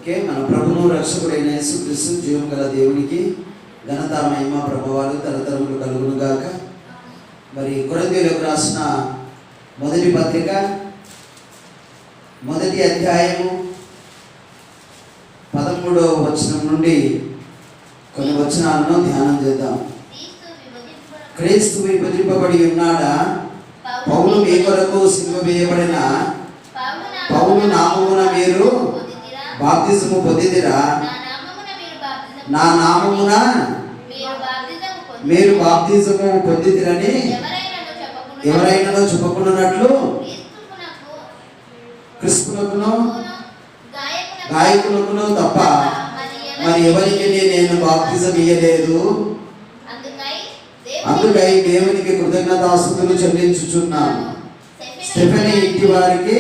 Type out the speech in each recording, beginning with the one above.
Okay, మన ప్రభువు రక్షకుడైన యేసుక్రీస్తు జీవం గల దేవునికి ఘనత మహిమ ప్రభావాలు తరతరములు కలుగును గాక. మరి కొరింథీయులకు రాసిన మొదటి పత్రిక మొదటి అధ్యాయము 13వ వచనం నుండి కొన్ని వచనాలను ధ్యానం చేద్దాం. క్రీస్తు విభజింపబడి ఉన్నాడా? పౌలు మీ కొరకు సిలువ వేయబడిన పౌలు నామమున మీరు బాప్తిజము పొందితిరా? నా నామమున మీరు బాప్తిజము పొందితిరని ఎవరైనా చెప్పకున్నట్లు క్రిస్తునకును గాయకులకును తప్ప మరి ఎవరికి నేను బాప్తిజం ఇయ్యలేదు. అందుకై దేవునికి కృతజ్ఞతాస్తుతులు చెల్లించుచున్నాను. స్టెఫెనీ ఇంటి వారికి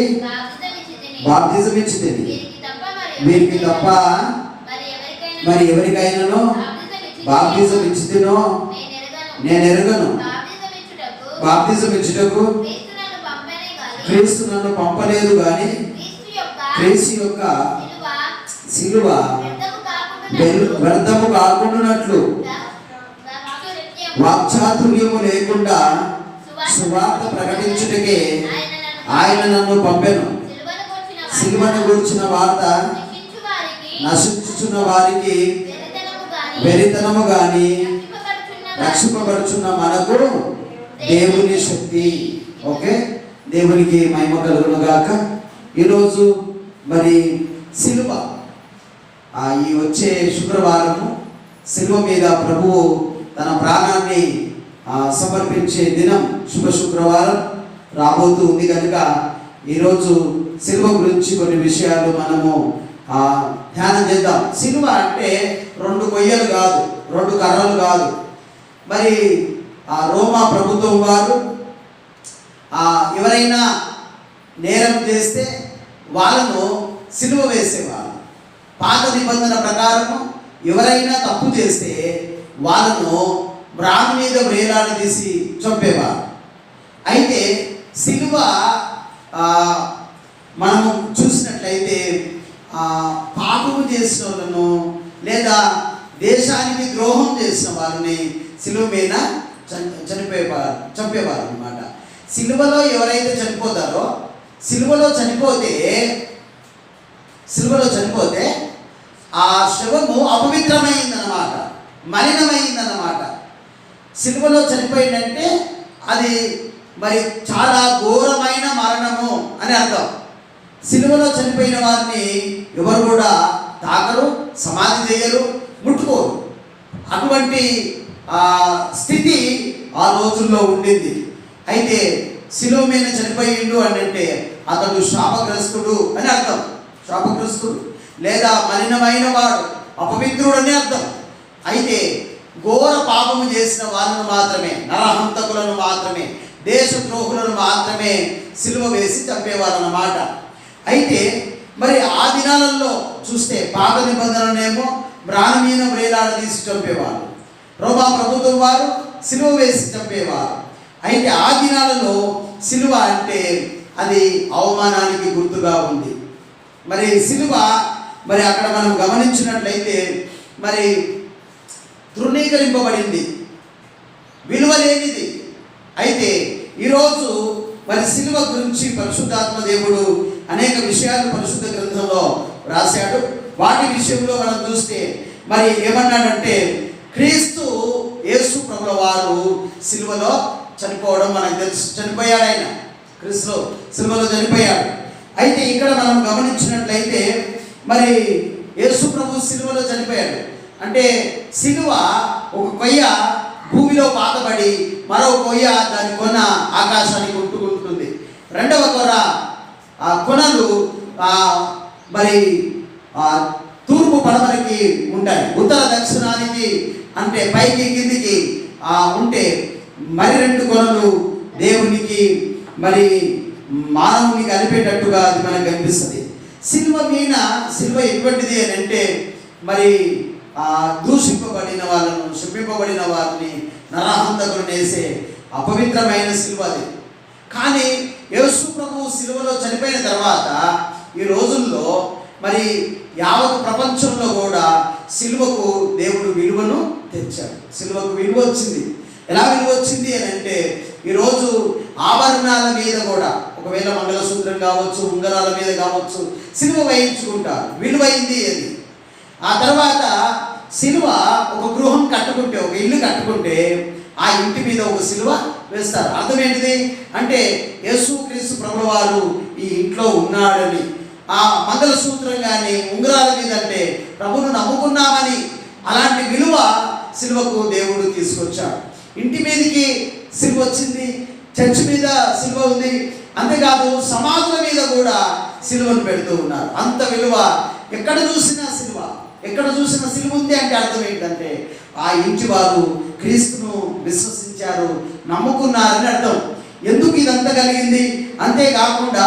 బాప్తిజం ఇచ్చితిని, వీరికి తప్ప మరి ఎవరికైనాను బాప్తిజం ఇచ్చితినో నేను ఎరుగను. బాప్తిజం ఇచ్చుటకు క్రీస్తు నన్ను పంపలేదు గాని క్రీస్తు యొక్క సిలువ వ్యర్థము కాకుండానట్లు వాక్చాతుర్యము లేకుండా సువార్త ప్రకటించుటకే ఆయన నన్ను పంపెను. సిలువను గూర్చిన వార్త నశించుచున్న వారికి వెరితనము గాని రక్షింపబడుచున్న మనకు దేవుని శక్తి. ఓకే, దేవునికి మహిమ కలుగును గాక. ఈరోజు మరి సిలువ, ఈ వచ్చే శుక్రవారము సిలువ మీద ప్రభువు తన ప్రాణాన్ని సమర్పించే దినం శుభ శుక్రవారం రాబోతూ ఉంది కనుక ఈరోజు సిలువ గురించి కొన్ని విషయాలు మనము ధ్యానం చేద్దాం. సిలువ అంటే 2 కొయ్యలు కాదు, 2 కర్రలు కాదు. మరి రోమా ప్రభుత్వం వారు ఎవరైనా నేరం చేస్తే వాళ్ళను సిలువ వేసేవారు. పాత నిబంధన ప్రకారము ఎవరైనా తప్పు చేస్తే వాళ్ళను రాణి మీద వ్రేలాలు తీసి చంపేవారు. అయితే సిలువ మనము చూసినట్లయితే పాపము చేసిన వాళ్ళను లేదా దేశానికి ద్రోహం చేసిన వాళ్ళని సిలువ మీద చంపేవారు అన్నమాట. సిలువలో ఎవరైతే చనిపోతారో సిలువలో చనిపోతే ఆ శవము అపవిత్రమైందన్నమాట, మలినమైందన్నమాట. సిలువలో చనిపోయిందంటే అది మరి చాలా ఘోరమైన మరణము అని అర్థం. సిలువలో చనిపోయిన వారిని ఎవరు కూడా తాకరు, సమాధి చేయరు, ముట్టుకోరు. అటువంటి స్థితి ఆ రోజుల్లో ఉండింది. అయితే సిలువ మీద చనిపోయిండు అంటే అతడు శాపగ్రస్తుడు అని అర్థం. శాపగ్రస్తుడు లేదా మలినమైన వాడు, అపవిత్రుడు అని అర్థం. అయితే ఘోర పాపము చేసిన వాళ్ళను మాత్రమే, నరహంతకులను మాత్రమే, దేశద్రోహులను మాత్రమే సిలువ వేసి చంపేవారు అన్నమాట. అయితే మరి ఆ దినాలలో చూస్తే పాత నిబంధననేమో బ్రాహ్మీణ వ్రేలాలు తీసి చంపేవారు. రోమా ప్రభుత్వం వారు సిలువ వేసి చంపేవారు. అయితే ఆ దినాలలో సిలువ అంటే అది అవమానానికి గుర్తుగా ఉంది. మరి సిలువ మరి అక్కడ మనం గమనించినట్లయితే మరి తృణీకరింపబడింది, విలువ లేనిది. అయితే ఈరోజు మరి సిలువ గురించి పరిశుద్ధాత్మ దేవుడు అనేక విషయాలు పరిశుద్ధ గ్రంథంలో రాశాడు. వాటి విషయంలో మనం చూస్తే మరి ఏమన్నాడంటే క్రీస్తు యేసు ప్రభుల వారు సిలువలో చనిపోవడం మనకు తెలుసు. చనిపోయాడు ఆయన, క్రీస్తు సిలువలో చనిపోయాడు. అయితే ఇక్కడ మనం గమనించినట్లయితే మరి యేసు ప్రభు సిలువలో చనిపోయాడు అంటే సిలువ ఒక కొయ్య భూమిలో పాతబడి మరో కొయ్య దాని కొన ఆకాశానికి కొట్టుకుంటుంది. రెండవ కొనలు మరి తూర్పు పడమరకి ఉంటాయి, ఉత్తర దక్షిణానికి అంటే పైకి కిందికి ఉంటే మరి 2 కొనలు దేవునికి మరి మానవుని కలిపేటట్టుగా అది మనకు కనిపిస్తుంది. సిలువ ఎటువంటిది అని అంటే మరి దూషింపబడిన వాళ్ళను, శపింపబడిన వారిని, నరహంతకులను వేసే అపవిత్రమైన సిలువ అది. కానీ యేసు ప్రభువు సిలువలో చనిపోయిన తర్వాత ఈ రోజుల్లో మరి యావత్ ప్రపంచంలో కూడా సిలువకు దేవుడు విలువను తెచ్చాడు. సిలువకు విలువ వచ్చింది. ఎలా విలువ వచ్చింది అని అంటే, ఈరోజు ఆభరణాల మీద కూడా, ఒకవేళ మంగళసూత్రం కావచ్చు, ఉంగరాల మీద కావచ్చు, సిలువ వేయించుకుంటారు. విలువైంది అది. ఆ తర్వాత సిలువ, ఒక గృహం కట్టుకుంటే, ఒక ఇల్లు కట్టుకుంటే ఆ ఇంటి మీద ఒక సిలువ వేస్తారు. అర్థం ఏంటిది అంటే, యేసుక్రీస్తు ప్రభువు వారు ఈ ఇంట్లో ఉన్నాడని. ఆ మంగళసూత్రం కానీ ఉంగరాల మీద అంటే ప్రభువును నమ్ముకున్నామని. అలాంటి విలువ సిలువకు దేవుడు తీసుకొచ్చాడు. ఇంటి మీదకి సిలువ వచ్చింది, చర్చి మీద సిలువ ఉంది. అంతేకాదు సమాధుల మీద కూడా సిలువను పెడుతూ ఉన్నారు. అంత విలువ. ఎక్కడ చూసినా సిలువ, ఎక్కడ చూసినా సిలువ ఉంది అంటే అర్థం ఏంటంటే, ఆ ఇంటి వారు క్రీస్తును విశ్వసించారు, నమ్ముకున్నారని అర్థం. ఎందుకు ఇదంతా కలిగింది? అంతేకాకుండా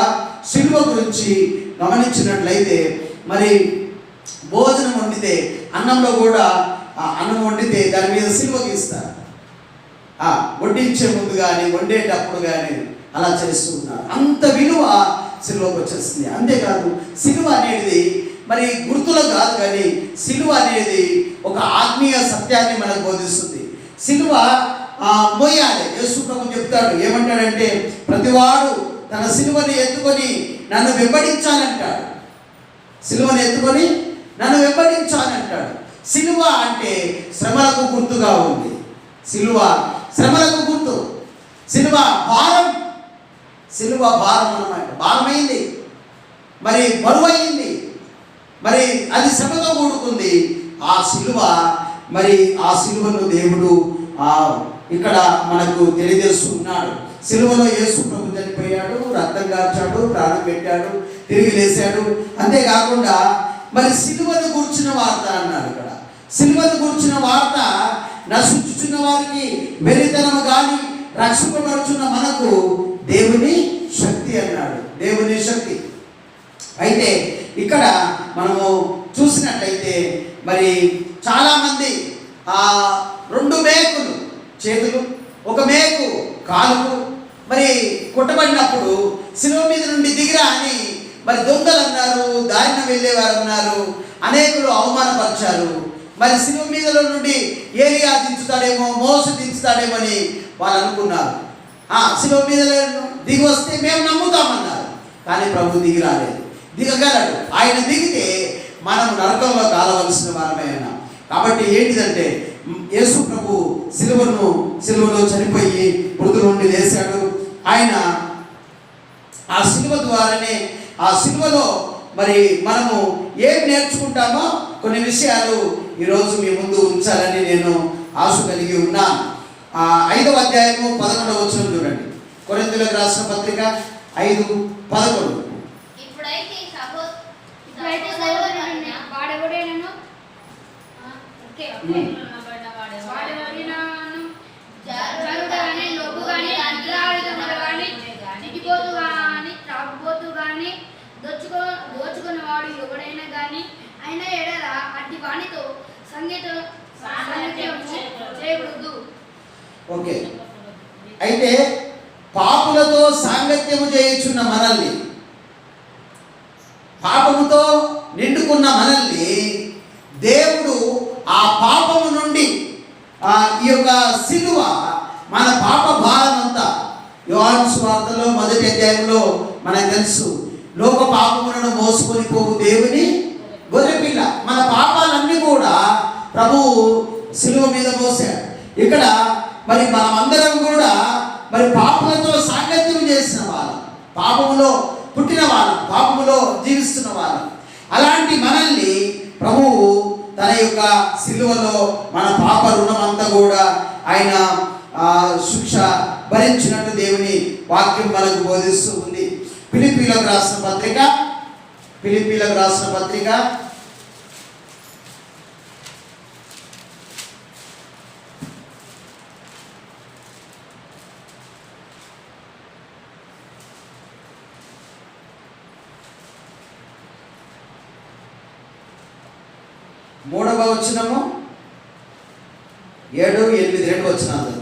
సిలువ గురించి గమనించినట్లయితే, మరి భోజనం వండితే, అన్నంలో కూడా అన్నం వండితే దాని మీద సిలువ గీస్తారు. వడ్డించే ముందు కానీ వండేటప్పుడు కానీ అలా చేస్తూ ఉన్నారు. అంత విలువ సిలువకు వచ్చేస్తుంది. అంతేకాదు సిలువ అనేది మరి గుర్తులు కాదు, కానీ సిలువ అనేది ఒక ఆత్మీయ సత్యాన్ని మనకు బోధిస్తుంది. సిలువ మోయాలి. యేసు ప్రభు చెప్తాడు, ఏమంటాడంటే, ప్రతివాడు తన సిలువని ఎత్తుకొని నన్ను వెంబడించాలంటాడు. సిలువని ఎత్తుకొని నన్ను వెంబడించాలంటాడు. సిలువ అంటే శ్రమలకు గుర్తుగా ఉంది. సిలువ శ్రమలకు గుర్తు. సిలువ భారం, సిలువ భారం అన్నమాట. భారమైంది, మరి బరువైంది, మరి అది శ్రమతో కూడుకుంది. ఆ సిలువ, మరి ఆ సిలువను దేవుడు ఇక్కడ మనకు తెలియజేస్తున్నాడు. సిలువలో యేసు ప్రభు చనిపోయాడు, రక్తం కార్చాడు, ప్రాణం పెట్టాడు, తిరిగి లేచాడు. అంతేకాకుండా మరి సిలువను కూర్చున్న వార్త అన్నాడు. ఇక్కడ సిలువను కూర్చున్న వార్త నశించుచున్న వారికి వెరితనము కానీ రక్షింపబడుచున్న మనకు దేవుని శక్తి అన్నాడు. దేవుని శక్తి. అయితే ఇక్కడ మనము చూసినట్లయితే, మరి చాలామంది 2 మేకులు చేతులు, 1 మేకు కాలుకు మరి కొట్టబడినప్పుడు సిలువ మీద నుండి దిగిరా అని మరి దొంగలు అన్నారు, దారిన వెళ్ళేవారు అన్నారు, అనేకులు అవమానపరిచారు. మరి సిలువ మీదలో నుండి ఏలియా దించుతాడేమో, మోస దించుతాడేమో అని వాళ్ళు అనుకున్నారు. సిలువ మీద దిగి వస్తే మేము నమ్ముతామన్నారు. కానీ ప్రభు దిగి రాలేదు. దిగగలడు. ఆయన దిగితే మనం నరకంలో కాలవలసిన వారమే అయినా. కాబట్టి ఏంటిదంటే, యేసు ప్రభు సిలువలో చనిపోయి మృతుల నుండి లేచాడు. ఆయన ఆ సిలువ ద్వారానే, ఆ సిలువలో మరి మనము ఏం నేర్చుకుంటామో కొన్ని విషయాలు ఈరోజు మీ ముందు ఉంచాలని నేను ఆశ కలిగి ఉన్నాను. 5వ అధ్యాయము 11వ వచనం చూడండి. కొరింథీయులకు రాసిన పత్రిక 5:11. దోచుకున్నవాడు ఎవడైనా గాని అయినా ఎడల అట్టి వానితో చేయకూడదు. ఓకే. అయితే పాపులతో సాంగత్యము చేయుచున్న మనల్ని, పాపముతో నిండుకున్న మనల్ని దేవుడు ఆ పాపము నుండి ఈ యొక్క సిలువ మన పాప భారం అంతా, యోహాను సువార్తలో 1వ అధ్యాయంలో మనకు తెలుసు, లోక పాపములను మోసుకొని పోవు దేవుని గొర్రెపిల్ల. మన పాపాలన్నీ కూడా ప్రభువు సిలువ మీద మోసాడు. ఇక్కడ మరి మనమందరం కూడా మరి పాపములతో సాంగత్యం చేసిన వాళ్ళం, పాపములో పుట్టిన వాళ్ళం, పాపములో జీవిస్తున్న వాళ్ళం. అలాంటి మనల్ని ప్రభువు తన యొక్క సిలువలో మన పాప రుణమంతా కూడా ఆయన శిక్ష భరించినట్టు దేవుని వాక్యం మనకు బోధిస్తూ ఉంది. ఫిలిప్పీలకు రాసిన పత్రిక 3వ వచనము 7, 8, 2 వచనాలు.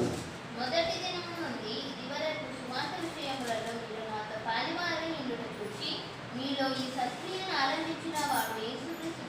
మొదటి దినము నుండి ఇదివరకు సువార్త విషయములలో మీరు నాతో పాలివారై ఉండుట చూచి మీలో ఈ సత్క్రియను ఆరంభించిన వాడు యేసుక్రీస్తు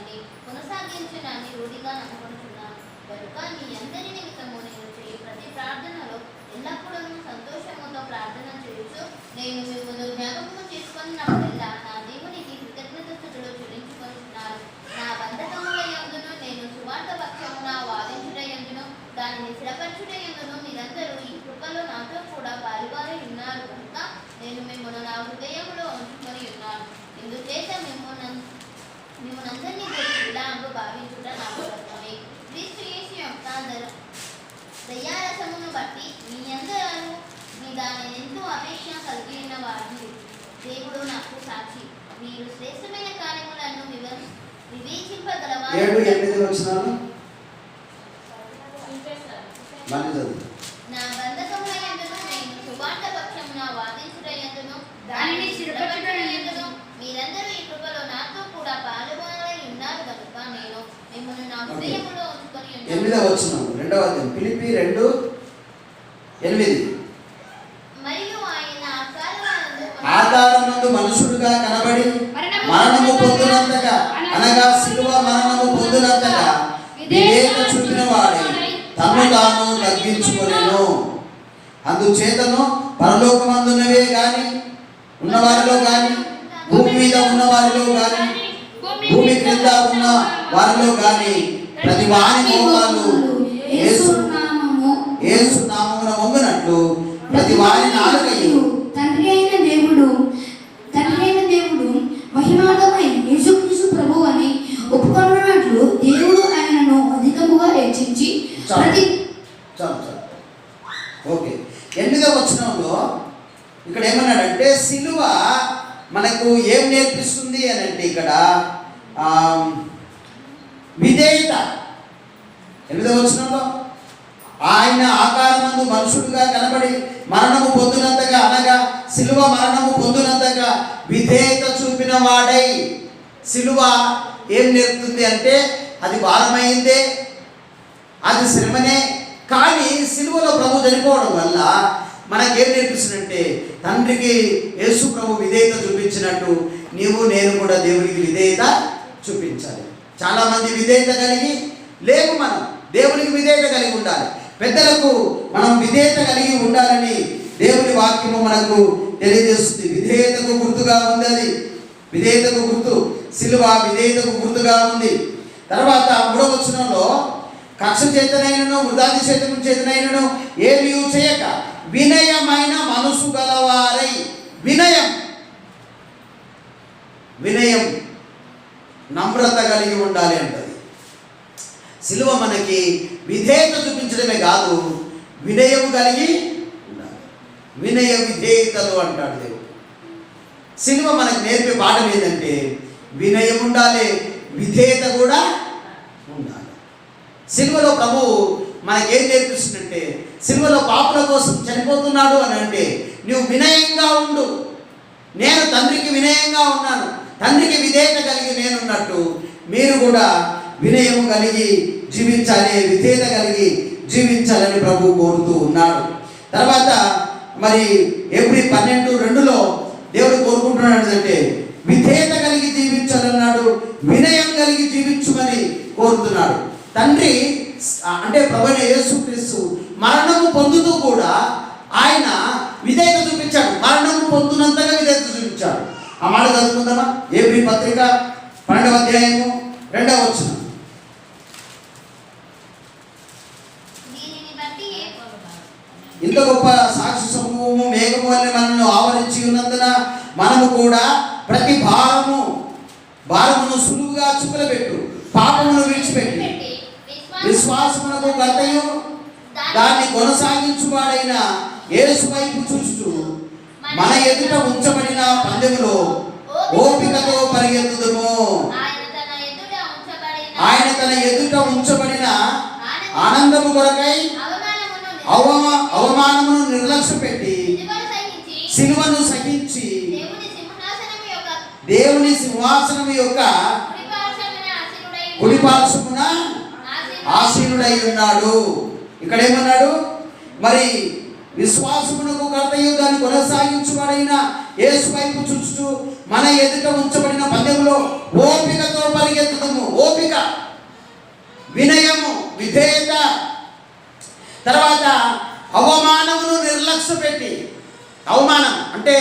దానిని కొనసాగించునని రూఢిగా నమ్మకమున్నాను. కనుక మీ అందరి నిమిత్తము నేను చేయు ప్రతి ప్రార్థనలో ఎల్లప్పుడూ సంతోషముతో ప్రార్థన చేయుచు నేను మిమ్మల్ని జ్ఞాపకము చేసుకున్నప్పుడల్లా నా దేవునికి కృతజ్ఞతాస్తుతులు చెల్లించుకొనుచున్నాను. నా బంధకముల యందును నేను సువార్త పక్షమున వాదించుటయందును దానిని స్థిరపరచుటయందును మీరందరూ ఈ కృపలో నాతో కూడా పాలువారై ఉన్నారు కనుక నేను మిమ్మల్ని నా హృదయంలో ఉంచుకొని ఉన్నాను. ఇందుచేత మిమ్మల్నందరినీ గురించి ఇలాగూ భావించుట నా ప్రయత్నమే. క్రీస్తు యేసు యొక్క దయారసమును బట్టి మీ అందరూ మీ దాని ఎంతో అపేక్ష కలిగిన వారిని దేవుడు నాకు సాక్షి. మీరు శ్రేష్టమైన కార్యములను వివేచింపగలవారు. 7-8 వచనాలు మళ్ళీ చదువు. నా బంధకముల యందును నేను సువార్త పక్షమున వాదించుటయందును దానిని స్థిరపరచుటయందును మీరందరూ ఈ కృపలో నాతో కూడా పాలువారై ఉన్నారు కనుక నేను మిమ్మల్ని నా హృదయములో ఉంచుకొని ఉన్నాను. 8వ వచనం 2వ అధ్యాయం ఫిలిప్పీ 2:8. మరియు ఆయన ఆకారమందు ఆకారమందు మనుషుడుగా కనబడి మరణము పొందినంతగా అనగా శిలువ మరణము పొందినంతగా విధేయత చూపిన వాడే తన్ను తాను తగ్గించుకొనెను. అందుచేతను పరలోకమందున్నవే గాని ఉన్నవారిలో గాని భూమి మీద ఉన్న వారిలో గాని భూమి క్రింద ఉన్న వారిలో గాని ప్రతి వాని మోకాలు యేసు నామమున వంగునట్లు ప్రతి వారి నాలుకయు తండ్రి అయిన దేవుడు మహిమార్థమై యేసుక్రీస్తు ప్రభువు అని ఒప్పుకొనున్నట్లు దేవుడు ఆయనను అధికముగా హెచ్చించి ప్రతి చాలు ఓకే. 8వ వచనంలో ఇక్కడ ఏమన్నాడంటే సిలువ మనకు ఏం నేర్పిస్తుంది అని అంటే ఇక్కడ విధేయత. 8వ వచనంలో ఆయన ఆకారమందు మనుషుడుగా కనబడి మరణము పొందినంతగా అనగా సిలువ మరణము పొందినంతగా విధేయత చూపిన వాడై. సిలువ ఏం నేర్పుతుంది అంటే అది భారమైందే, అది శ్రమనే. కానీ సిలువలో ప్రభు చనిపోవడం వల్ల మనకేం నేర్పిస్తుందంటే తండ్రికి యేసు ప్రభు విధేయత చూపించినట్టు నీవు నేను కూడా దేవునికి విధేయత చూపించాలి. చాలామంది విధేయత కలిగి లేవు. మనం దేవునికి విధేయత కలిగి ఉండాలి. పెద్దలకు మనం విధేయత కలిగి ఉండాలని దేవుని వాక్యము మనకు తెలియజేస్తుంది. విధేయతకు గుర్తుగా ఉంది అది. విధేయతకు గుర్తు సిలువ విధేయతకు గుర్తుగా ఉంది. తర్వాత 3వ వచనంలో కక్ష చేతనైనను వృధాతిశయము చేతనైనను ఏమీ చేయక వినయమైన మనసు గలవారై. వినయం నమ్రత కలిగి ఉండాలి అంటది సిలువ. మనకి విధేయత చూపించడమే కాదు, వినయం కలిగి ఉండాలి. వినయ విధేయతలు అంటాడు దేవుడు. సిలువ మనకు నేర్పే పాఠం ఏంటంటే వినయం ఉండాలి, విధేయత కూడా ఉండాలి. సిలువలో ప్రభు మనకేం నేర్పిస్తుందంటే సిలువలో పాపుల కోసం చనిపోతున్నాడు అని అంటే నువ్వు వినయంగా ఉండు. నేను తండ్రికి వినయంగా ఉన్నాను, తండ్రికి విధేయత కలిగి నేనున్నట్టు మీరు కూడా వినయం కలిగి జీవించాలి, విధేయత కలిగి జీవించాలని ప్రభు కోరుతూ ఉన్నాడు. తర్వాత మరి ఏప్రిల్ 12:2లో దేవుడు కోరుకుంటున్నాడు అంటే విధేయత కలిగి జీవించాలన్నాడు, వినయం కలిగి జీవించమని కోరుతున్నాడు. తండ్రి అంటే ప్రభువైన యేసుక్రీస్తు మరణము పొందుతూ కూడా ఆయన విధేయత చూపించాడు. మరణము పొందునంతగా విధేయత చూపించాడు. ఆ మాట చదువుకుందామా? ఏప్రిల్ పత్రిక 12వ అధ్యాయము 2వ వచనం. ఇంత గొప్ప సాక్షి సమూహము మేఘము వలె మనల్ని ఆవరించి ఉన్నందున మనము కూడా ప్రతి భారమును సులువుగా చుక్కలబెట్టు పాపమును విడిచిపెట్టి విశ్వాసమునకు కర్తయు దాన్ని కొనసాగించువాడైన యేసు వైపు చూస్తూ మన ఎదుట ఉంచబడిన పందెములో ఓపికతో పరిగెత్తుదుము. ఆయన తన ఎదుట ఉంచబడిన ఆనందము కొరకై అవమానమును నిర్లక్ష్య పెట్టి సిలువను సహించి దేవుని సింహాసనం యొక్క కుడిపార్శ్వమున ఆసీనుడై ఉన్నాడు. ఇక్కడ ఏమన్నాడు? మరి విశ్వాసమునకు కర్తయు దాన్ని కొనసాగించువాడైన యేసు వైపు చూస్తూ మన ఎదుట ఉంచబడిన పందెంలో ఓపికతో పరిగెత్తుదము. తర్వాత అవమానమును నిర్లక్ష్య పెట్టి, అవమానం అంటే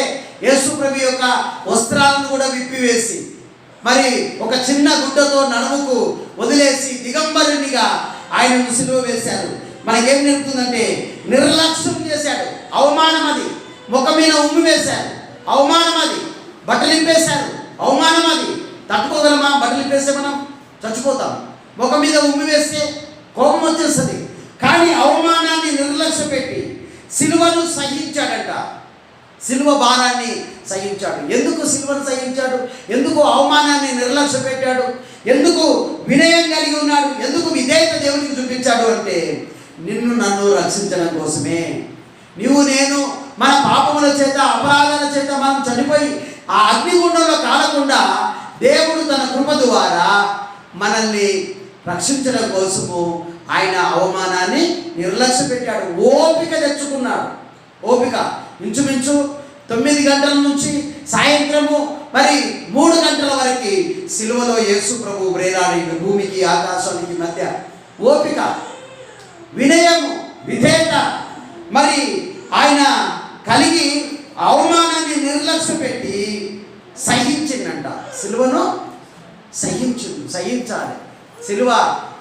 యేసు ప్రభు యొక్క వస్త్రాలను కూడా విప్పివేసి, మరి ఒక చిన్న గుడ్డతో నడుముకు వదిలేసి దిగంబరునిగా ఆయనను సిలువ వేశారు. మనకేం నేర్పుతుందంటే నిర్లక్ష్యం చేశాడు, అవమానం అది. ముఖం మీద ఉమ్మి వేశారు, అవమానం అది. బట్టలు ఇప్పేశారు, అవమానం అది. తట్టుకోగలమా? బట్టలు ఇప్పేస్తే మనం చచ్చిపోతాం. ముఖం మీద ఉమ్మి వేస్తే కోపం వచ్చేస్తుంది. కానీ అవమానాన్ని నిర్లక్ష్య పెట్టి సిలువను సహించాడట. సిలువ భారాన్ని సహించాడు. ఎందుకు సిలువను సహించాడు? ఎందుకు అవమానాన్ని నిర్లక్ష్య పెట్టాడు? ఎందుకు వినయం కలిగి ఉన్నాడు? ఎందుకు విధేయత దేవునికి చూపించాడు అంటే నిన్ను నన్ను రక్షించడం కోసమే. నీవు నేను మన పాపముల చేత అపరాధాల చేత మనం చనిపోయి ఆ అగ్నిగుండంలో కాలకుండా దేవుడు తన కృప ద్వారా మనల్ని రక్షించడం కోసము ఆయన అవమానాన్ని నిర్లక్ష్య పెట్టాడు. ఓపిక తెచ్చుకున్నాడు. ఓపిక ఇంచుమించు 9 గంటల నుంచి సాయంత్రము మరి 3 గంటల వరకు సిలువలో యేసు ప్రభు వేలాడిండు భూమికి ఆకాశానికి మధ్య. ఓపిక, వినయము, విధేయత మరి ఆయన కలిగి అవమానాన్ని నిర్లక్ష్య పెట్టి సహించిందంట. సిలువను సహించాలి. సిలువ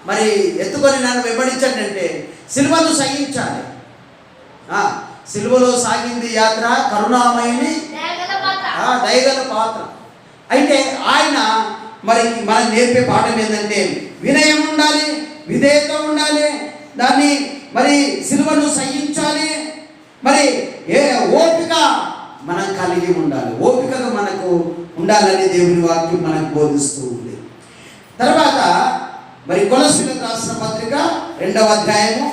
మరి ఎత్తుకొని నన్ను వెంబడించండి అంటే సిలువను సహించాలి. సిలువలో సాగింది యాత్ర కరుణామయుని దయగల పాత్ర. అయితే ఆయన మరి మనం నేర్పే పాఠం ఏంటంటే వినయం ఉండాలి, విధేయత ఉండాలి, దాన్ని మరి సిలువను సహించాలి, మరి ఓపిక మనం కలిగి ఉండాలి. ఓపికగా మనకు ఉండాలని దేవుని వాక్యం మనకు బోధిస్తూ ఉంది. తర్వాత మరి కొలస్సీలకు రాసిన పత్రిక 2వ అధ్యాయము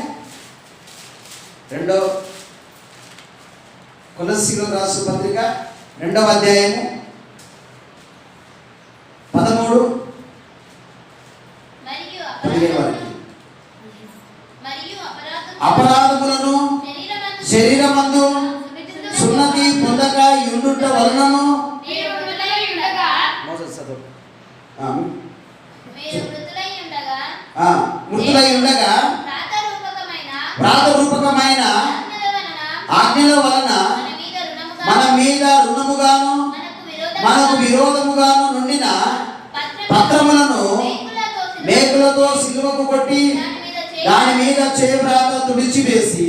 కొలస్సీలకు రాసిన పత్రిక 2వ అధ్యాయము 13 వరకు అపరాధములను శరీరమందు సున్నతి పొందక యుండుట వలనను మృతులై ఉండగా ప్రాతరూపకమైన ఆజ్ఞల వలన మన మీద రుణముగాను మనకు విరోధముగాను నుండిన పత్రములను మేకులతో సిలువకు కొట్టి దాని మీద చేవ్రాత తుడిచివేసి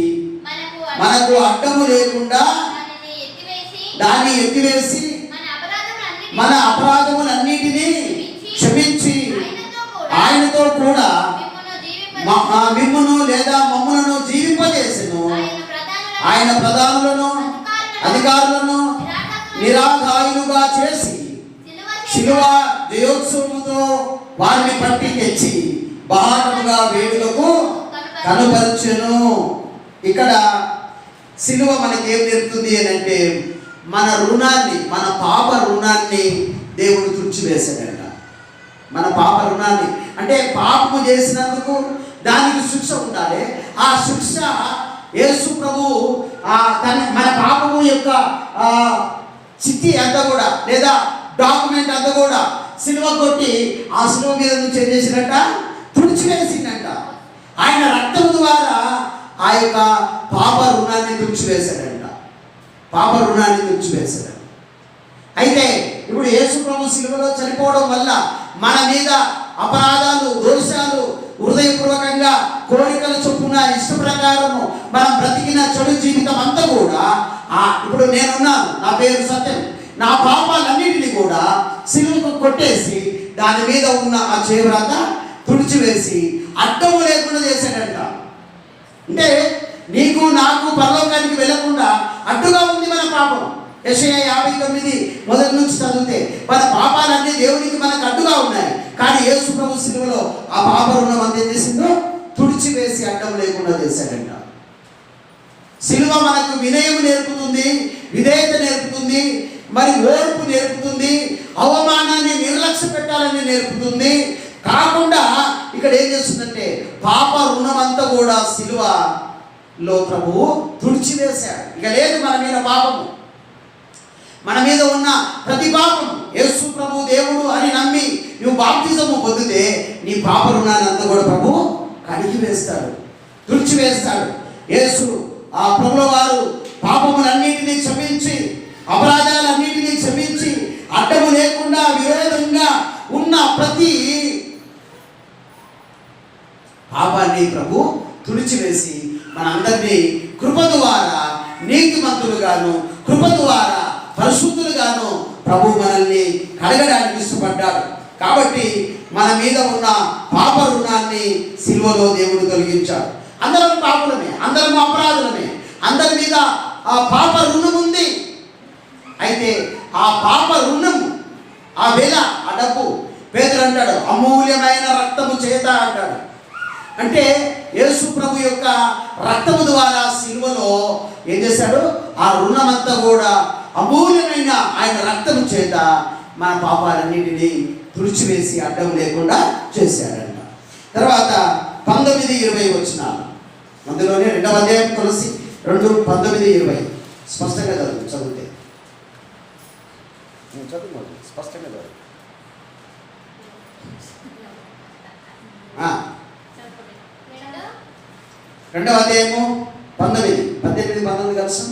మనకు అడ్డము లేకుండా దాన్ని ఎత్తివేసి మన అపరాధములన్నిటినీ క్షమించి ఆయనతో కూడా మిమ్మును లేదా మమ్ములను జీవింపజేసెను. ఆయన ప్రధానులను అధికారులను నిరాధాయులుగా చేసి శిలువ జయోత్సవముతో వారిని పట్టి తెచ్చి బహాటముగా వేడుకకు కనుపరచెను. ఇక్కడ శిలువ మనకి ఏం నేర్పుతుంది అని అంటే మన రుణాన్ని, మన పాప రుణాన్ని దేవుడు తుడిచివేశాడట. మన పాప రుణాన్ని అంటే పాపము చేసినందుకు దానికి శిక్ష ఉండాలి. ఆ శిక్ష యేసు ప్రభు మన పాపము యొక్క చిట్టి అంతా కూడా లేదా డాక్యుమెంట్ అంతా కూడా సిలువ కొట్టి ఆ సిలువ మీద నుంచి ఏం చేసినట్ట తుడిచివేసిందంట. ఆయన రక్తం ద్వారా ఆ యొక్క పాప రుణాన్ని తుడిచివేశాడంట. పాప రుణాన్ని తుడిచివేశాడు. అయితే ఇప్పుడు యేసు ప్రభు సిలువలో చనిపోవడం వల్ల మన మీద అపరాధాలు, దోషాలు, హృదయపూర్వకంగా కోరికల చొప్పున ఇష్ట ప్రకారము మనం బ్రతికిన చెడు జీవితం అంతా కూడా ఇప్పుడు నేనున్నాను, నా పేరు సత్యం, నా పాపాలన్నిటినీ కూడా సిలువకు కొట్టేసి దాని మీద ఉన్న ఆ చేవ్రాత తుడిచివేసి అడ్డము లేకుండా చేశాడంట. అంటే నీకు నాకు పరలోకానికి వెళ్ళకుండా అడ్డుగా ఉంది మన పాపం. యెషయా 59 మొదటి నుంచి చదివితే మన పాపాలన్నీ దేవునికి మనకు అడ్డుగా ఉన్నాయి. కానీ యేసు ప్రభు సిలువలో ఆ పాప రుణం అంతా ఏం చేసిందో తుడిచివేసి అడ్డం లేకుండా చేశాడంట. సిలువ మనకు వినయం నేర్పుతుంది, విధేయత నేర్పుతుంది, మరి ఓర్పు నేర్పుతుంది, అవమానాన్ని నిర్లక్ష్య పెట్టాలని నేర్పుతుంది. కాకుండా ఇక్కడ ఏం చేస్తుందంటే పాప రుణం అంతా కూడా సిలువలో ప్రభువు తుడిచివేశాడు. ఇక లేదు మన మీద పాపము, మన మీద ఉన్న ప్రతి పాపం యేసు ప్రభు దేవుడు అని నమ్మి నువ్వు బాప్తిజము పొందితే నీ పాప రుణాన్ని అంతా కూడా ప్రభు కడిగి వేస్తాడు, తుడిచివేస్తాడు. యేసు ఆ ప్రభుల వారు పాపములన్నిటినీ క్షమించి, అపరాధాలన్నిటినీ క్షమించి, అడ్డము లేకుండా విరోధంగా ఉన్న ప్రతి పాపాన్ని ప్రభు తుడిచివేసి మనందరినీ కృప ద్వారా నీతిమంతులుగాను, కృప ద్వారా పరిశుద్ధులుగాను ప్రభు మనల్ని కడగడానికి ఇష్టపడ్డాడు. కాబట్టి మన మీద ఉన్న పాప రుణాన్ని సిలువలో దేవుడు తొలగించాడు. అందరం పాపులమే, అందరం అపరాధులమే, అందరి మీద ఆ పాప రుణం ఉంది. అయితే ఆ పాప రుణం, ఆ వెల, ఆ డబ్బు పేతురు అంటాడు అమూల్యమైన రక్తము చేత అంటాడు. అంటే యేసు ప్రభు యొక్క రక్తము ద్వారా సిలువలో ఏం చేశాడు? ఆ రుణమంతా కూడా అమూల్యమైన ఆయన రక్తము చేత మన పాపాలన్నింటినీ తుడిచివేసి అడ్డం లేకుండా చేశాడంట. తర్వాత 19-20 వచనాలు, అందులోనే 2వ అధ్యాయం కొలసి 2:19-20 స్పష్టంగా చదివితే చదువు స్పష్టంగా చదువు. 2వ అధ్యాయము 18-19 కలిసి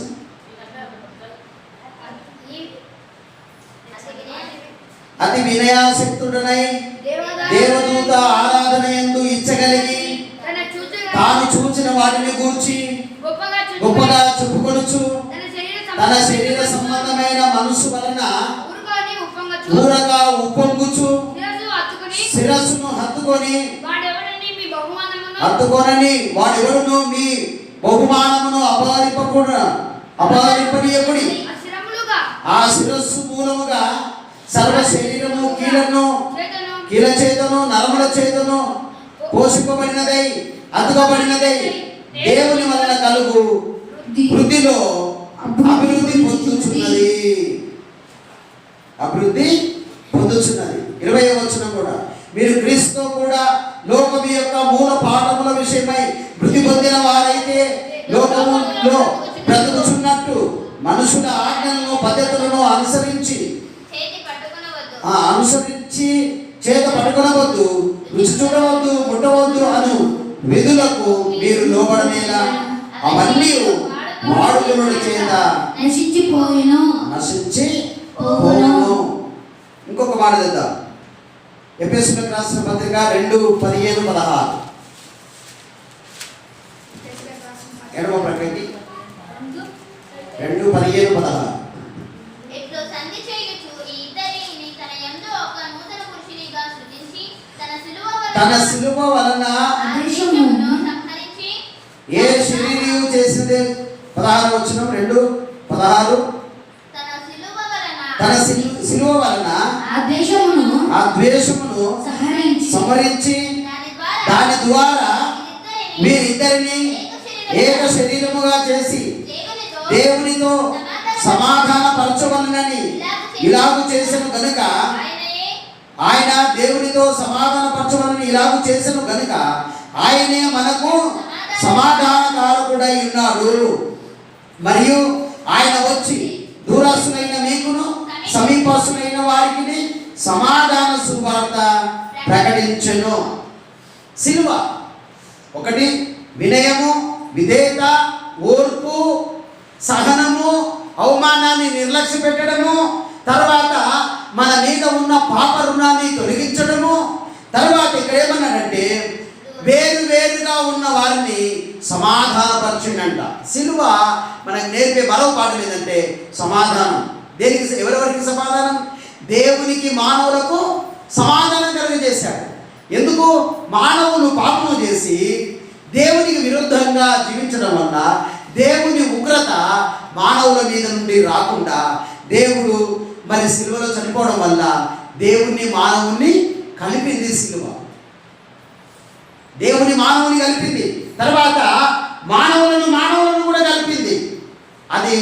అతి వినయాసక్తుడనై దేవదూత ఆరాధన యందు ఇచ్చగలిగి తాను చూచిన వాటిని గూర్చి గొప్పగా చెప్పుకొనుచు తన శరీర సంబంధమైన మనసు వలన ఊరగా ఉప్పొంగుచు శిరస్సును హత్తుకొనని వాడెవడును మీ బహుమానమును అపహరింపనీయకుడి. ఆ శిరస్సు మూలముగా సర్వ శరీరము కీల చేతను నరముల చేతను పోషింపబడినదై అతుకబడినదై దేవుని వలన కలుగు వృద్ధిలో అభివృద్ధి పొందుచున్నది. 20వ వచనం కూడా, మీరు క్రీస్తుతో కూడా లోకము యొక్క మూల పాఠముల విషయమై వృద్ధి పొందిన వారైతే లోకములో బ్రతుకుచున్నట్టు మనుషుల ఆజ్ఞలను పద్ధతులను అనుసరించి చేత పట్టుకొనవద్దు, రుచి చూడవద్దు, ముట్టవద్దు అను విధులకు మీరు లోబడనేలా అవన్నీ వాడుకునుడి చేత నశించిపోయిను. ఇంకొక మాట చేద్దాం. ఎఫెసీయులకు రాసిన పత్రిక 2:15-16 ఎడమ ప్రకృతి 2:15-16 తన సిలువ వలన ఏ శరీరము చేసింది? 16 వచనం 2:16 తన సిలువ వలన ఆ ద్వేషమును సంహరించి దాని ద్వారా మీరిద్దరిని ఏక శరీరముగా చేసి దేవునితో సమాధాన పరచవలనని ఇలాగు చేసెను గనుక ఆయన దేవునితో సమాధాన పరచవలని ఇలాగు చేసెను గనుక ఆయనే మనకు సమాధానకారకుడై ఉన్నాడు. మరియు ఆయన వచ్చి దూరస్తులైన మీకును సమీపస్తులైన వారికి సమాధాన సువార్త ప్రకటించెను. సిలువ ఒకటి వినయము, విధేయత, ఓర్పు, సహనము, అవమానాన్ని నిర్లక్ష్య పెట్టడము, తర్వాత మన మీద ఉన్న పాప రుణాన్ని తొలగించడము, తర్వాత ఇక్కడ ఏమన్నాడంటే వేరుగా ఉన్న వారిని సమాధానపరచుండంట. సిలువ మనకు నేర్పే మరో పాఠం ఏంటంటే సమాధానం. దేనికి? ఎవరెవరికి సమాధానం? దేవునికి మానవులకు సమాధానం కలుగజేశాడు. ఎందుకు? మానవులు పాపము చేసి దేవునికి విరుద్ధంగా జీవించడం వల్ల దేవుని ఉగ్రత మానవుల మీద నుండి రాకుండా దేవుడు మరి సిలువలో చనిపోవడం వల్ల దేవుని మానవుని కలిపింది. సిలువ దేవుని మానవుని కలిపింది, తర్వాత మానవులను కూడా కలిపింది. అది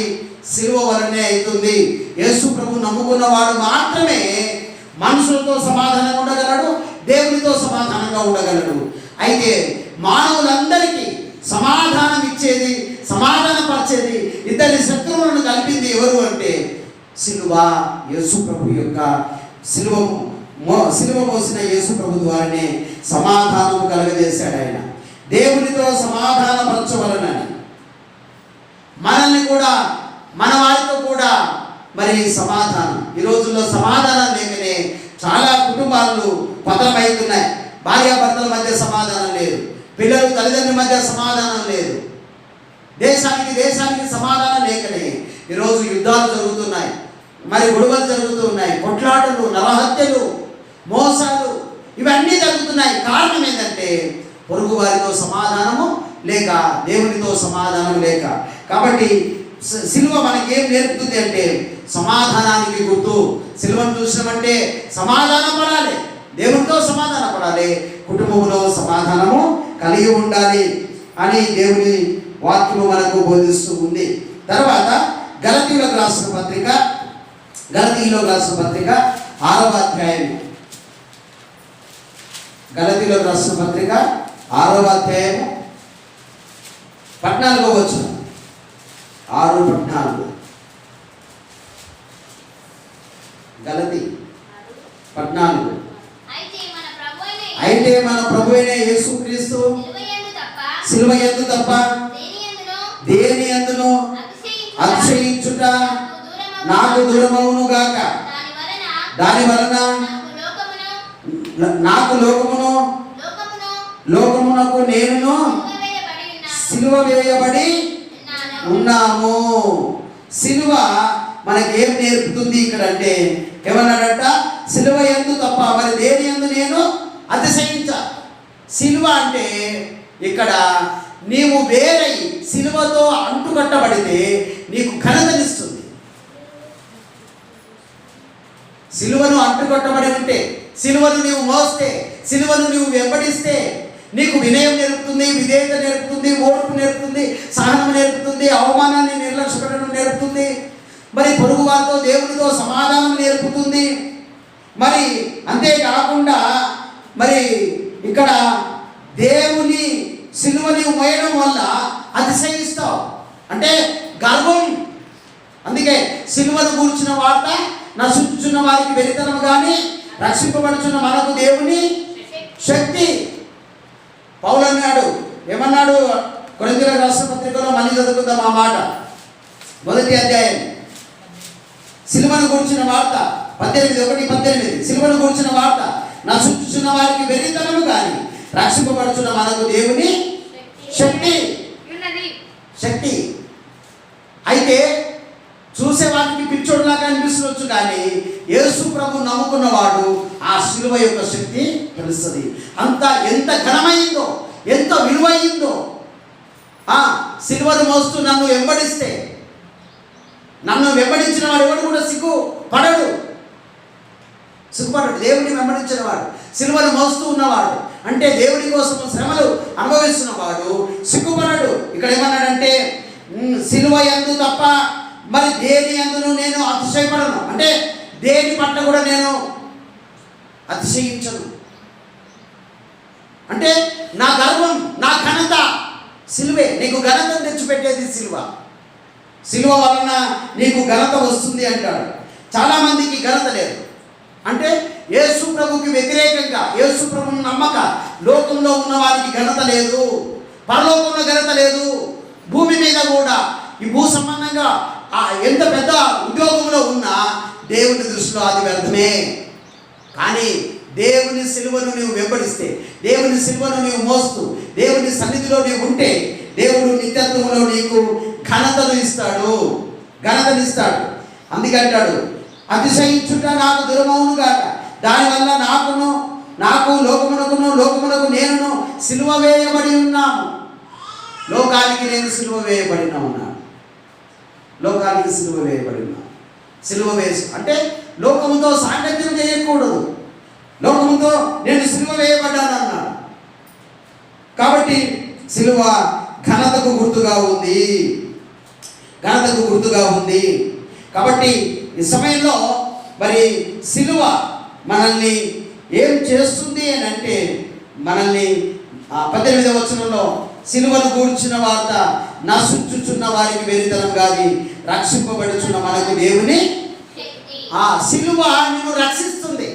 సిలువ వలనే అవుతుంది. యేసు ప్రభు నమ్ముకున్నవాడు మాత్రమే మనుషులతో సమాధానంగా ఉండగలడు, దేవునితో సమాధానంగా ఉండగలడు. అయితే మానవులందరికీ సమాధానం ఇచ్చేది, సమాధానపరిచేది, ఇద్దరి శత్రువులను కలిపింది ఎవరు అంటే సిలువ. యేసు ప్రభు యొక్క సిలువ మోసిన యేసు ప్రభు ద్వారానే సమాధానం కలగజేశాడు. ఆయన దేవునితో సమాధానపరచవలనని మనల్ని కూడా మన వారితో కూడా మరి సమాధానం. ఈ రోజుల్లో సమాధానం లేకనే చాలా కుటుంబాలు పతనమవుతున్నాయి. భార్యాభర్తల మధ్య సమాధానం లేదు, పిల్లలు తల్లిదండ్రుల మధ్య సమాధానం లేదు, దేశానికి సమాధానం లేకనే ఈరోజు యుద్ధాలు జరుగుతున్నాయి, మరి గొడవలు జరుగుతున్నాయి, కొట్లాటలు, నరహత్యలు, మోసాలు ఇవన్నీ జరుగుతున్నాయి. కారణం ఏంటంటే పొరుగు వారితో సమాధానము లేక, దేవునితో సమాధానం లేక. కాబట్టి సిలువ మనకి ఏం నేర్పుతుంది అంటే సమాధానానికి గుర్తు. సిలువను చూసినామంటే సమాధానం పడాలి, దేవునితో సమాధానం పడాలి, కుటుంబంలో సమాధానము కలిగి ఉండాలి అని దేవుని వాక్యము మనకు బోధిస్తూ ఉంది. తర్వాత గలతీయులకు రాసిన పత్రిక 6వ అధ్యాయం, గలతీయులకు రాసిన పత్రిక 6వ అధ్యాయము 14వ వచనం, 6:14. గలతీ 14. అయితే మన ప్రభు అయిన యేసుక్రీస్తు సిలువ యందు తప్ప దేని యందును అతిశయించుట నాకు దూరమవును గాక. దాని వలన నాకు లోకమునకు నేనును సిలువ వేయబడి ఉన్నాము. సిలువ మనకి ఏం నేర్పుతుంది ఇక్కడ అంటే ఏమన్నాడట? సిలువ యందు తప్ప మరి దేని యందు నేను అతిశయించ. సిలువ అంటే ఇక్కడ నీవు వేరై సిలువతో అంటుకట్టబడితే నీకు ఘనతనిస్తుంది. సిలువను అంటుకట్టబడి ఉంటే, సిలువను నీవు మోస్తే, సిలువను నీవు వెంబడిస్తే నీకు వినయం నేర్పుతుంది, విధేయత నేర్పుతుంది, ఓర్పు నేర్పుతుంది, సహనం నేర్పుతుంది, అవమానాన్ని నిర్లక్ష్యపెట్టడం నేర్పుతుంది, మరి పొరుగు వారితో దేవునితో సమాధానం నేర్పుతుంది. మరి అంతేకాకుండా మరి ఇక్కడ దేవుని సిలువని మోయడం వల్ల అతిశయిస్తావు అంటే గర్వం. అందుకే సిలువను కూర్చున్న వార్త నశించుచున్న వారికి వెరితనం కానీ రక్షింపబడుచున్న మనకు దేవుని శక్తి. పౌలు అన్నాడు, ఏమన్నాడు? కొరింథీయులకు రాసిన పత్రికలో మళ్ళీ చదువుకుందాం ఆ మాట. 1వ అధ్యాయం సిలువను కూర్చున్న వార్త 18:1-18. సిలువను కూర్చున్న వార్త నశించుచున్న వారికి వెరితనము కానీ రక్షింపబడుచున్న మనకు దేవుని శక్తి. అయితే చూసేవాడికి పిచ్చోడులాగా అనిపిస్తుండొచ్చు, కానీ యేసు ప్రభు నమ్ముకున్నవాడు ఆ సిలువ యొక్క శక్తి తెలుస్తుంది. ఎంత ఘనమైందో, ఎంత విలువైందో. సిలువను మోస్తూ నన్ను వెంబడించిన వాడు ఎవడు కూడా సిగ్గుపడడు. దేవుడిని వెంబడించిన వాడు, సిలువను మోస్తూ ఉన్నవాడు అంటే దేవుడి కోసం శ్రమలు అనుభవిస్తున్నవాడు సిగ్గుపడడు. ఇక్కడ ఏమన్నాడంటే సిలువ యందు తప్ప మరి దేని యందును నేను అతిశయపడను. అంటే దేని పట్ల కూడా నేను అతిశయించను. అంటే నా గర్వం, నా ఘనత సిలువే. నీకు ఘనతను తెచ్చిపెట్టేది సిలువ వలన నీకు ఘనత వస్తుంది అంటాడు. చాలామందికి ఘనత లేదు. అంటే యేసు ప్రభుకి వ్యతిరేకంగా, యేసు ప్రభుని నమ్మక లోకంలో ఉన్న వారికి ఘనత లేదు, పరలోకంలో ఘనత లేదు, భూమి మీద కూడా ఈ భూ సంబంధంగా ఎంత పెద్ద ఉద్యోగంలో ఉన్నా దేవుని దృష్టిలో అది వ్యర్థమే. కానీ దేవుని సిలువను నీవు వెంబడిస్తే, దేవుని సిలువను నీవు మోస్తూ దేవుని సన్నిధిలో నీవు ఉంటే దేవుడు నిత్యత్వంలో నీకు ఘనతనిస్తాడు. అందుకంటాడు అతిశయించుట నాకు దూరమవును గాక. దానివల్ల నాకు లోకమునకు నేనును సిలువ వేయబడి ఉన్నాము. లోకానికి నేను సిలువ వేయబడిన ఉన్నాను. లోకానికి సిలువ వేయబడి ఉన్నాను. సిలువ వేసు అంటే లోకముతో సాంగత్యం చేయకూడదు. లోకముతో నేను సిలువ వేయబడ్డాను అన్నాడు. కాబట్టి సిలువ ఘనతకు గుర్తుగా ఉంది. కాబట్టి ఈ సమయంలో మరి సిలువ మనల్ని ఏం చేస్తుంది అని అంటే, మనల్ని 18వ వచనంలో సిలువను గూర్చిన వార్త నశించుచున్న వారికి వెరితనం కాదు, రక్షింపబడుచున్న మనకు దేవుని సిలువ నిన్ను రక్షిస్తుంది.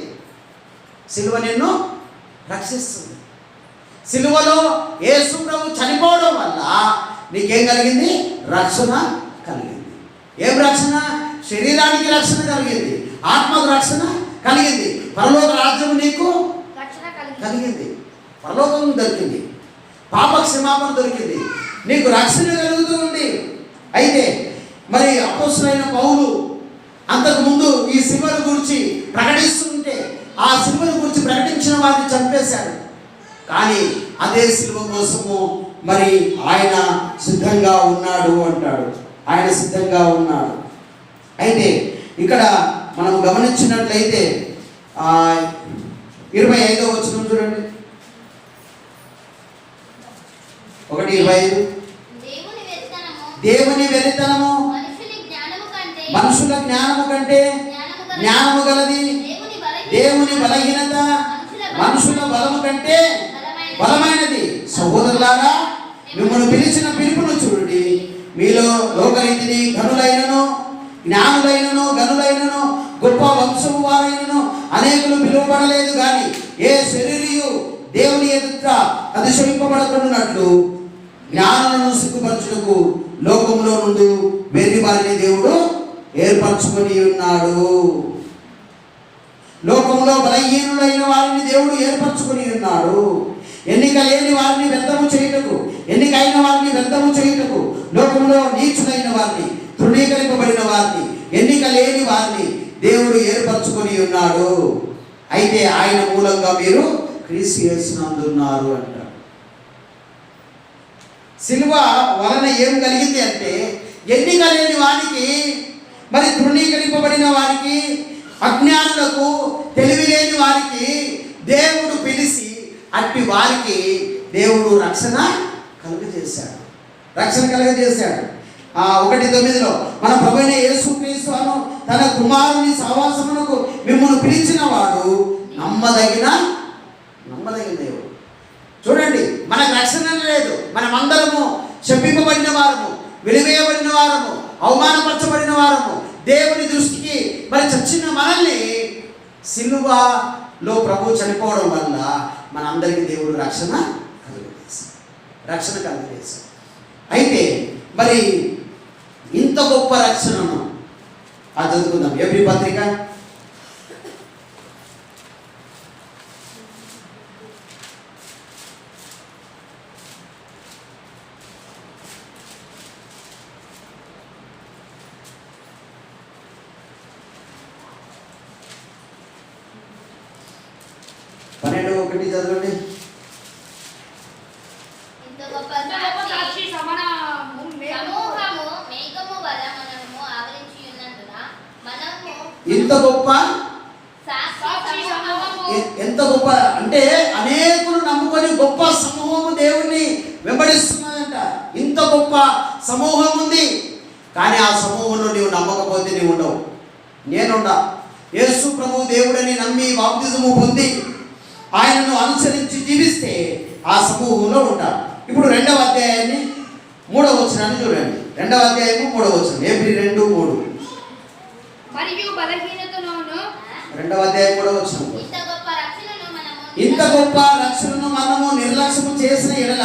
సిలువలో యేసు ప్రభు చనిపోవడం వల్ల నీకేం కలిగింది? రక్షణ కలిగింది. ఏం రక్షణ? శరీరానికి రక్షణ కలిగింది, ఆత్మకు రక్షణ కలిగింది, పరలోక రాజ్యం నీకు రక్షణ కలిగింది. కలిగింది, పరలోకం దొరికింది, పాప క్షమాపణ దొరికింది, నీకు రక్షణ కలుగుతూ ఉంది. అయితే మరి అపోస్తలుడైన పౌలు అంతకుముందు ఈ సిలువను గురించి ప్రకటిస్తుంటే ఆ సిలువను గురించి ప్రకటించిన వారిని చంపేశాడు. కానీ అదే సిలువ కోసము మరి ఆయన సిద్ధంగా ఉన్నాడు అంటాడు. ఆయన సిద్ధంగా ఉన్నాడు. అయితే ఇక్కడ మనం గమనించినట్లయితే 25వ వచనం చూడండి. 1:25. దేవుని వెలితనము మనుషుల జ్ఞానము కంటే జ్ఞానము గలది, దేవుని బలహీనత మనుషుల బలము కంటే బలమైనది. సహోదరులారా, మిమ్మల్ని పిలిచిన పిలుపును చూడండి. మీలో లోకరీతిని ఘనులైనను జ్ఞానులైనను గనులైనను గొప్ప వంశము వారైనను అనేకులు పిలువబడలేదు, కానీ ఏ శరీరియు దేవుని ఎదుట అతిశయింపబడకున్నట్లు జ్ఞానులను సిగ్గుపరచుటకు లోకంలో నుండి వెర్రి వారిని దేవుడు ఏర్పరచుకొని ఉన్నాడు. లోకంలో బలహీనులైన వారిని దేవుడు ఏర్పరచుకొని ఉన్నాడు. ఎన్నిక లేని వారిని వ్యర్థము చేయుటకు, ఎన్నికైన వారిని వ్యర్థము చేయుటకు, లోకంలో నీచులైన వారిని, తృణీకరింపబడిన వారిని, ఎన్నిక లేని వారిని దేవుడు ఏర్పరచుకొని ఉన్నాడు. అయితే ఆయన మూలంగా మీరు క్రీస్తు యేసునందున్నారు అంటారు. సిలువ వలన ఏం కలిగింది అంటే, ఎన్నిక లేని వారికి, మరి తృణీకరింపబడిన వారికి, అజ్ఞానులకు, తెలివి లేని వారికి దేవుడు పిలిచి అట్టి వారికి దేవుడు రక్షణ కలుగజేశాడు. రక్షణ కలుగజేశాడు. 1:9 మన ప్రభువైన యేసుక్రీస్తు అను తన కుమారుని సహవాసమునకు మిమ్మల్ని పిలిచిన వాడు నమ్మదగిన దేవుడు. చూడండి, మనకు రక్షణ లేదు. మనమందరము శపింపబడిన వారము, వెలివేయబడిన వారము, అవమానపరచబడిన వారము. దేవుని దృష్టికి మరి చచ్చిన మనల్ని సిలువలో ప్రభు చనిపోవడం వల్ల మనందరికీ దేవుడు రక్షణ కలుగజేశాడు. అయితే మరి ఇంత గొప్ప రక్షణను చదువుకుందాం. ఎబ్రీ పత్రిక 12:1 చదవండి. ఇంత గొప్ప ఎంత గొప్ప అంటే అనేకులు నమ్ముకొని గొప్ప సమూహము దేవుణ్ణి వెంబడిస్తున్నదంట. ఇంత గొప్ప సమూహం ఉంది, కానీ ఆ సమూహంలో నీవు నమ్మకపోతే నీవు ఉండవు. నేనుండా. యేసు ప్రభు దేవుడని నమ్మి బాప్తిజము పొంది ఆయనను అనుసరించి జీవిస్తే ఆ సమూహంలో ఉంటారు. ఇప్పుడు 2వ అధ్యాయాన్ని 3వ వచనాన్ని చూడండి. 2వ అధ్యాయము 3వ వచనం. ఏప్రిల్ 2:3. మరియు బలహీనతలోను 2వ అధ్యాయం 3వ వచనం. ఇంత గొప్ప రక్షణను మనము నిర్లక్ష్యము చేసిన ఎడల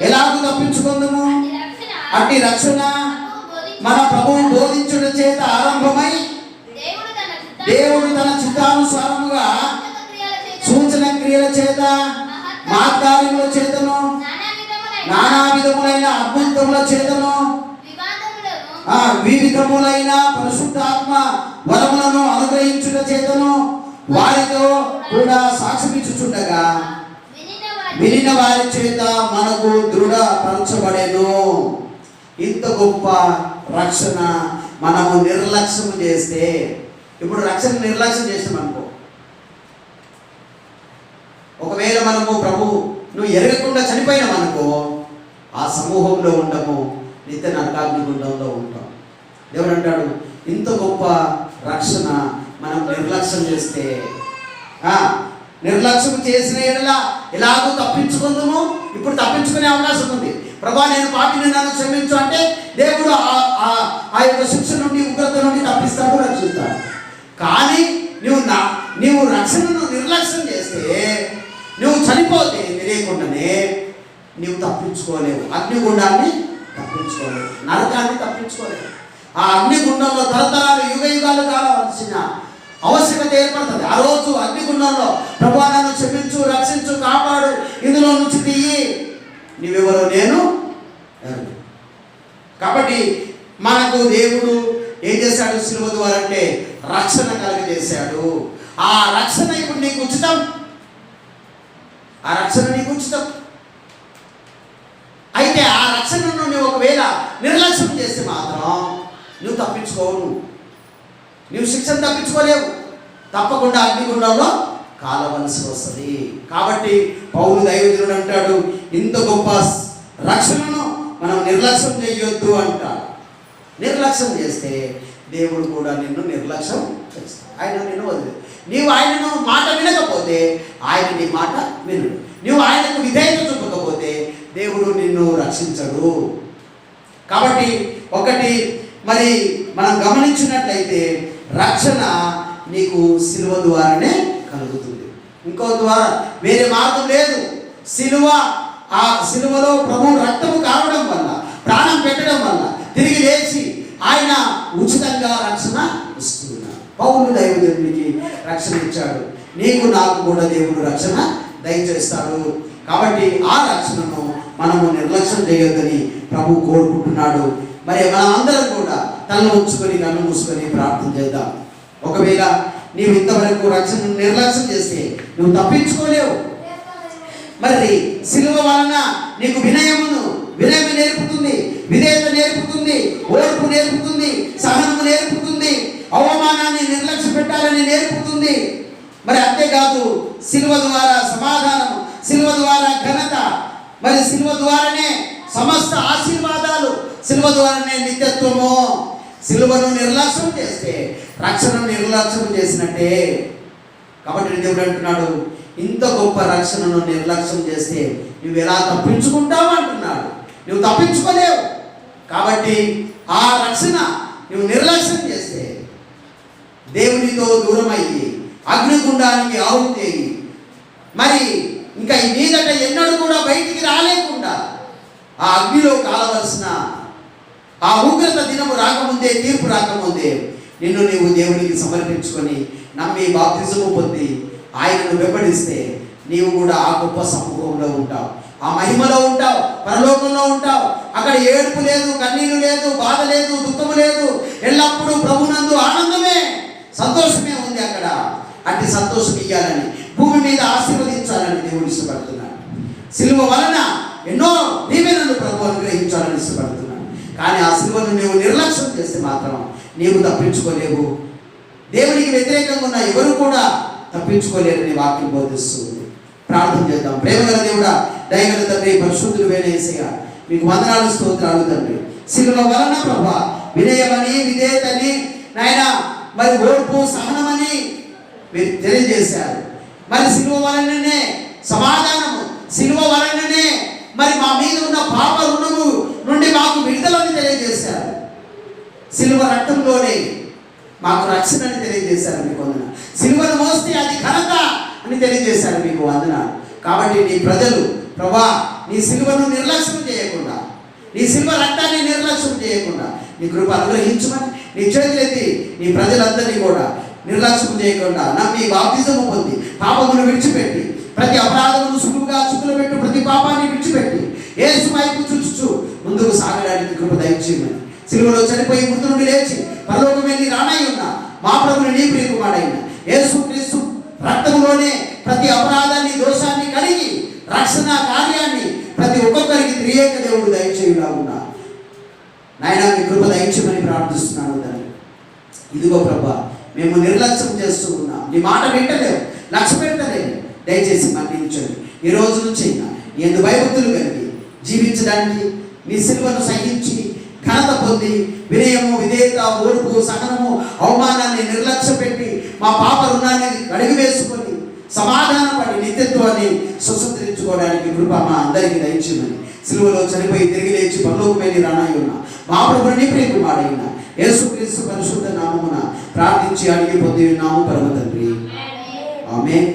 ఎలాగూ తప్పించుకుందాము? అట్టి రక్షణ మన ప్రభువు బోధించుట చేత ఆరంభమై దేవుడు తన చిత్తానుసారముగా సూచన క్రియల చేత, మాత్కార్యముల చేతను, నానా విధములైన అద్భుతముల చేతను, వివిధములైన పరిశుద్ధాత్మ వరములను అనుగ్రహించుట చేతను వారితో కూడా సాక్షించుచుండగా వినిన వారి చేత మనకు దృఢపరచబడెను. ఇంత గొప్ప రక్షణ మనము నిర్లక్ష్యం చేస్తే, ఇప్పుడు రక్షణ నిర్లక్ష్యం చేస్తాం అనుకో, ఒకవేళ మనము ప్రభువును ఎరగకుండా చనిపోయినామనుకో, ఆ సమూహంలో ఉండము, నిత్య నరకాగ్ని గుండంలో ఉంటాం. దేవుడు అంటాడు, ఇంత గొప్ప రక్షణ మనం నిర్లక్ష్యం చేస్తే, నిర్లక్ష్యం చేసిన ఎడల ఎలాగో తప్పించుకుందాము. ఇప్పుడు తప్పించుకునే అవకాశం ఉంది. ప్రభా నేను పాపిని, నన్ను క్షమించు అంటే దేవుడు ఆ యొక్క శిక్ష నుండి, ఉగ్రత నుండి తప్పిస్తాడు, రక్షిస్తాడు. కానీ నీవు రక్షణను నిర్లక్ష్యం చేస్తే, నువ్వు చనిపోతే తెలియకుండానే నీవు తప్పించుకోలేవు. అగ్నిగుండాన్ని తప్పించుకోలేవు, నరకాన్ని తప్పించుకోలేవు. ఆ అగ్నిగుండంలో తరతరాలు యుగ యుగాలు కాలవలసిన ఆవశ్యకత ఏర్పడుతుంది. ఆ రోజు అగ్నిగుండంలో ప్రభువా నన్ను క్షమించు, రక్షించు, కాపాడు, ఇందులో నుంచి తీయి, నీవెవరో నేను ఎవరు. కాబట్టి మనకు దేవుడు ఏం చేశాడు? సిలువ ద్వారా అంటే రక్షణ కలుగజేశాడు. ఆ రక్షణ ఇప్పుడు నీకు ఉచితం. ఆ రక్షణ నీకు ఉచితం. అయితే ఆ రక్షణను నువ్వు ఒకవేళ నిర్లక్ష్యం చేస్తే మాత్రం నువ్వు తప్పించుకోవు, నువ్వు శిక్షను తప్పించుకోలేవు, తప్పకుండా అగ్నిగుండంలో కాలవలసి వస్తుంది. కాబట్టి పౌలు దైవజనుడు అంటాడు, ఇంత గొప్ప రక్షణను మనం నిర్లక్ష్యం చేయొద్దు అంటాడు. నిర్లక్ష్యం చేస్తే దేవుడు కూడా నిన్ను నిర్లక్ష్యం చేస్తాడు. ఆయన నిన్ను వదిలేదు. నీవు ఆయనను మాట వినకపోతే ఆయన నీ మాట వినడు. నువ్వు ఆయనకు విధేయత చూపకపోతే దేవుడు నిన్ను రక్షించడు. కాబట్టి ఒకటి మరి మనం గమనించినట్లయితే రక్షణ నీకు సిలువ ద్వారానే కలుగుతుంది. ఇంకో ద్వారా వేరే మార్గం లేదు. సిలువ, ఆ సిలువలో ప్రభు రక్తము కావడం వల్ల, ప్రాణం పెట్టడం వల్ల తిరిగి లేచి ఆయన ఉచితంగా రక్షణ ఇస్తున్నాడు. పౌలు దైవజనుడికి రక్షణ ఇచ్చాడు. నీకు నాకు కూడా దేవుడు రక్షణ దయచేస్తాడు. కాబట్టి ఆ రక్షణను మనము నిర్లక్ష్యం చేయొద్దని ప్రభు కోరుకుంటున్నాడు. మరి మనం అందరం కూడా తల ఉంచుకొని కన్ను మూసుకొని ప్రార్థన చేద్దాం. ఒకవేళ నీవు ఇంతవరకు రక్షణను నిర్లక్ష్యం చేస్తే నువ్వు తప్పించుకోలేవు. మరి సిలువ వలన నీకు వినయం నేర్పుతుంది, విధేయత నేర్పుతుంది, ఓర్పు నేర్పుతుంది, సహనము నేర్పుతుంది, అవమానాన్ని నిర్లక్ష్య పెట్టాలని నేర్పుతుంది. మరి అంతేకాదు సిలువ ద్వారా సమాధానము, సిలువ ద్వారా ఘనత, మరి సిలువ ద్వారానే సమస్త ఆశీర్వాదాలు, సిలువ ద్వారానే నిత్యత్వము. సిలువను నిర్లక్ష్యం చేస్తే రక్షణను నిర్లక్ష్యం చేసినట్టే. కాబట్టి దేవుడు అంటున్నాడు, ఇంత గొప్ప రక్షణను నిర్లక్ష్యం చేస్తే నువ్వు ఎలా తప్పించుకుంటావు అంటున్నాడు. నువ్వు తప్పించుకోలేవు. కాబట్టి ఆ రక్షణ నువ్వు నిర్లక్ష్యం చేస్తే దేవునితో దూరం అయ్యి అగ్నిగుండానికి ఆహుతి అయ్యి మరి ఇంకా ఈ మీదట ఎన్నడూ కూడా బయటికి రాలేకుండా ఆ అగ్నిలో కాలవలసిన ఆ ఉగ్రత దినము రాకముందే, తీర్పు రాకముందే నిన్ను నీవు దేవునికి సమర్పించుకొని నమ్మి బాప్తిజము పొంది ఆయనను వెంబడిస్తే నీవు కూడా ఆ గొప్ప సమూహంలో ఉంటావు, ఆ మహిమలో ఉంటావు, పరలోకంలో ఉంటావు. అక్కడ ఏడుపు లేదు, కన్నీరు లేదు, బాధ లేదు, దుఃఖము లేదు. ఎల్లప్పుడూ ప్రభునందు ఆనందమే, సంతోషమే ఉంది అక్కడ. అట్టి సంతోషం ఇయ్యాలని, భూమి మీద ఆశీర్వదించాలని దేవుడు ఇష్టపడుతున్నాడు. సిలువ వలన ఎన్నో దీవెనలు ప్రభు అనుగ్రహించాలని ఇష్టపడుతున్నాడు. కానీ ఆ సిలువను నీవు నిర్లక్ష్యం చేస్తే మాత్రం నీవు తప్పించుకోలేవు. దేవునికి వ్యతిరేకంగా ఉన్న ఎవరు కూడా తప్పించుకోలేరని వాక్యం బోధిస్తుంది. ప్రార్థన చేద్దాం. ప్రేమగల దేవుడా, దయగల తండ్రి, పరిశుద్ధులు వేణ యేసయ్యా, మీకు వందనాలు, స్తోత్రాలు తండ్రి. సిలువ వలన ప్రభా వినయమని, విధేయతని నాయన, మరి ఓర్పు, సహనమని మీరు తెలియజేశారు. మరి సిలువ వలననే సమాధానము, సిలువ వలననే మరి మా మీద ఉన్న పాప రుణము నుండి మాకు విడుదలని తెలియజేశారు. సిలువ రక్తంలోనే మాకు రక్షణని తెలియజేశారు. మీకు వందన. సిలువను మోస్తే అది ఘనత అని తెలియజేశారు. మీకు వందన. కాబట్టి నీ ప్రజలు ప్రభా నీ సిలువను నిర్లక్ష్యం చేయకుండా, నీ సిలువ రక్తాన్ని నిర్లక్ష్యం చేయకుండా నీ కృప అనుగ్రహించమని నీ చేతులెత్తి నీ ప్రజలందరినీ కూడా నిర్లక్ష్యం చేయకుండా నమ్మి బాప్తిజము పొంది పాపమును విడిచిపెట్టి ప్రతి అపరాధమును సులువుగా చుక్కులు పెట్టు, ప్రతి పాపాన్ని విడిచిపెట్టి యేసు వైపు చూచుచు ముందుకు సాగడానికి కృప దయచేయమని, సిలువలో చనిపోయి మృతి నుండి లేచి పరలోకం వెళ్ళి రానై ఉన్న మా ప్రభుని నీ ప్రియ కుమారుడైన యేసు క్రీస్తు రక్తములోనే ప్రతి అపరాధాన్ని, దోషాన్ని కడిగి రక్షణ కార్యాన్ని ప్రతి ఒక్కొక్కరికి త్రియేక దేవుడు దయచేయులాగున్నా నాయన మీ కృప దయచేయమని ప్రార్థిస్తున్నాను తండ్రి. ఇదిగో ప్రభా, మేము నిర్లక్ష్యం చేస్తూ ఉన్నాం, నీ మాట వింటలేము, లక్ష్య పెట్టలేము. దయచేసి మన్నించండి. ఈ రోజు నుంచి ఎందు భయభక్తులు కలిగి జీవించడానికి నీ సిలువను సహించి ఘనత పొంది వినయము, విధేయత, ఓర్పు, సహనము, అవమానాన్ని నిర్లక్ష్య పెట్టి మా పాప రుణాన్ని అడిగి వేసుకొని సమాధానపడి నిత్యత్వాన్ని స్వతంత్రించుకోవడానికి కృప మా అందరికీ దయచేయమని, సిలువలో చనిపోయి తిరిగి లేచి పరలోకం వెళ్ళి రానై ఉన్న మా ప్రభుని ప్రియ కుమారుడైన యేసుక్రీస్తు పరిశుద్ధ నామమున ప్రార్థించి అడిగి పొంది ఉన్నాము పరమ తండ్రి. ఆమేన్.